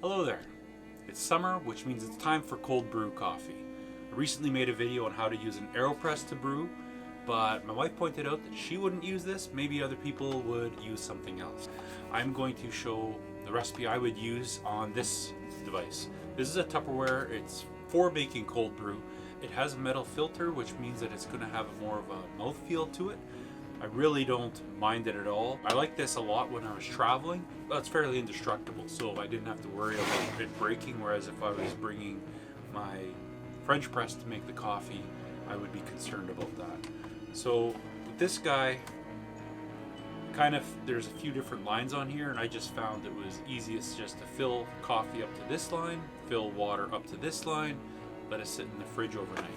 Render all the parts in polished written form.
Hello there. It's summer, which means it's time for cold brew coffee. I recently made a video on how to use an AeroPress to brew, but my wife pointed out that she wouldn't use this. Maybe other people would use something else. I'm going to show the recipe I would use on this device. This is a Tupperware. It's for making cold brew. It has a metal filter, which means that it's going to have more of a mouthfeel to it. I really don't mind it at all. I like this a lot when I was traveling. Well, it's fairly indestructible, so I didn't have to worry about it breaking, whereas if I was bringing my French press to make the coffee, I would be concerned about that. So with this guy, there's a few different lines on here, and I just found it was easiest just to fill coffee up to this line, fill water up to this line, let it sit in the fridge overnight.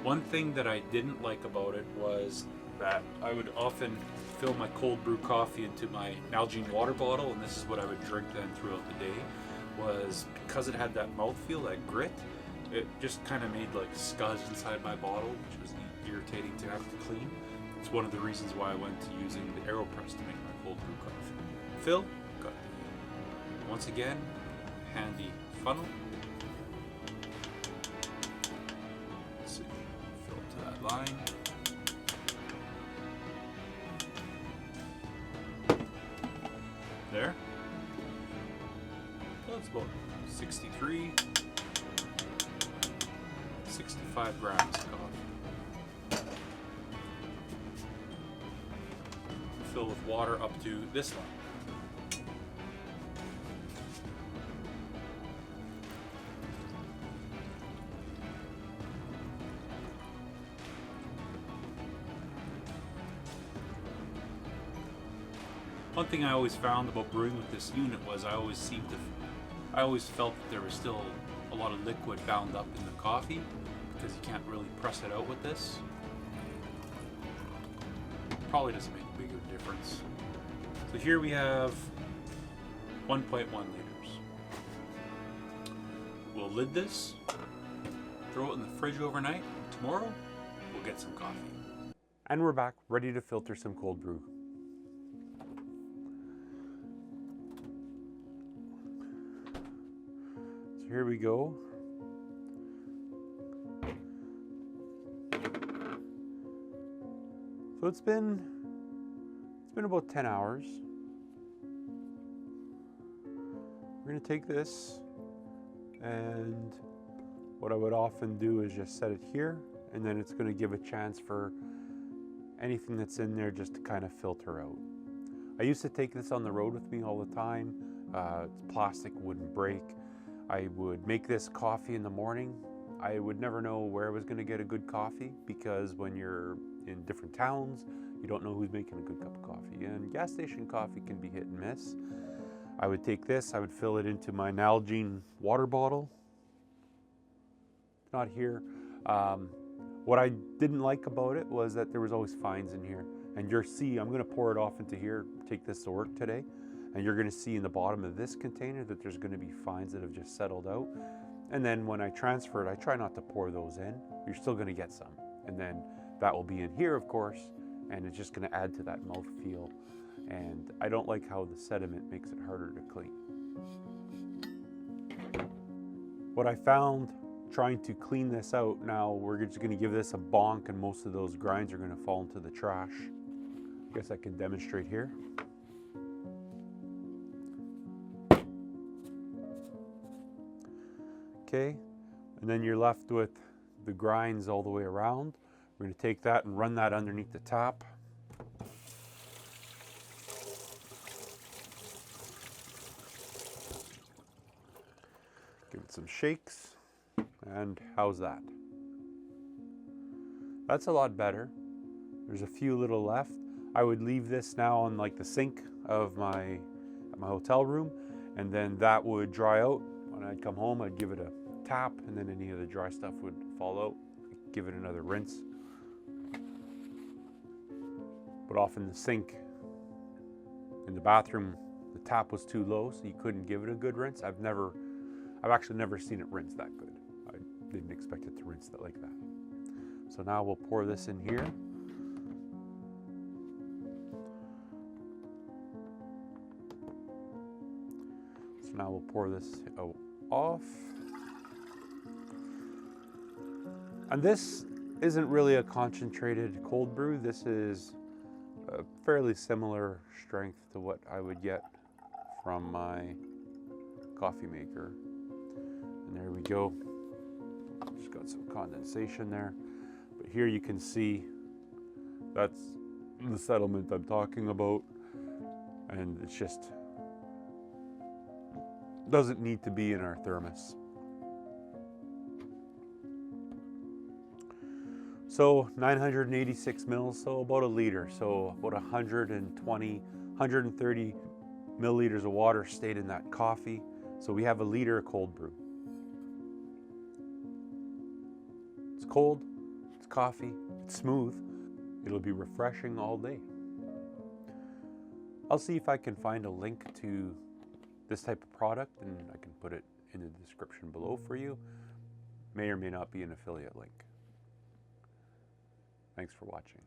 One thing that I didn't like about it was that I would often fill my cold brew coffee into my Nalgene water bottle, and this is what I would drink then throughout the day, was because it had that mouthfeel, that grit, it just kind of made like scuzz inside my bottle, which was irritating to have to clean. It's one of the reasons why I went to using the AeroPress to make my cold brew coffee. Fill, got the, once again, handy funnel. Let's see, fill to that line. There. That's about 65 grams of coffee. Fill with water up to this line. One thing I always found about brewing with this unit was I always felt that there was still a lot of liquid bound up in the coffee because you can't really press it out with this. Probably doesn't make a bigger difference. So here we have 1.1 liters. We'll lid this, throw it in the fridge overnight, and tomorrow we'll get some coffee. And we're back, ready to filter some cold brew. So here we go. So it's been about 10 hours. We're gonna take this, and what I would often do is just set it here, and then it's gonna give a chance for anything that's in there just to kind of filter out. I used to take this on the road with me all the time. It's plastic, wouldn't break. I would make this coffee in the morning. I would never know where I was gonna get a good coffee, because when you're in different towns, you don't know who's making a good cup of coffee, and gas station coffee can be hit and miss. I would take this, I would fill it into my Nalgene water bottle. Not here. What I didn't like about it was that there was always fines in here, and you'll see, I'm gonna pour it off into here, take this to work today, and you're gonna see in the bottom of this container that there's gonna be fines that have just settled out. And then when I transfer it, I try not to pour those in. You're still gonna get some. And then that will be in here, of course, and it's just gonna add to that mouthfeel. And I don't like how the sediment makes it harder to clean. What I found trying to clean this out, now we're just gonna give this a bonk, and most of those grinds are gonna fall into the trash. I guess I can demonstrate here. Okay, and then you're left with the grinds all the way around. We're going to take that and run that underneath the tap. Give it some shakes, and how's that? That's a lot better. There's a few little left. I would leave this now on like the sink of my hotel room, and then that would dry out. When I'd come home, I'd give it a tap, and then any of the dry stuff would fall out. Give it another rinse. But often the sink in the bathroom, the tap was too low, so you couldn't give it a good rinse. I've actually never seen it rinse that good. I didn't expect it to rinse it like that. So now we'll pour this in here. Now we'll pour this off. And this isn't really a concentrated cold brew. This is a fairly similar strength to what I would get from my coffee maker. And there we go. Just got some condensation there. But here you can see that's the settlement I'm talking about. And it's just doesn't need to be in our thermos. So 986 mils, so about a liter. So about 120, 130 milliliters of water stayed in that coffee. So we have a liter of cold brew. It's cold, it's coffee, it's smooth. It'll be refreshing all day. I'll see if I can find a link to this type of product and I can put it in the description below for you. May or may not be an affiliate link. Thanks for watching.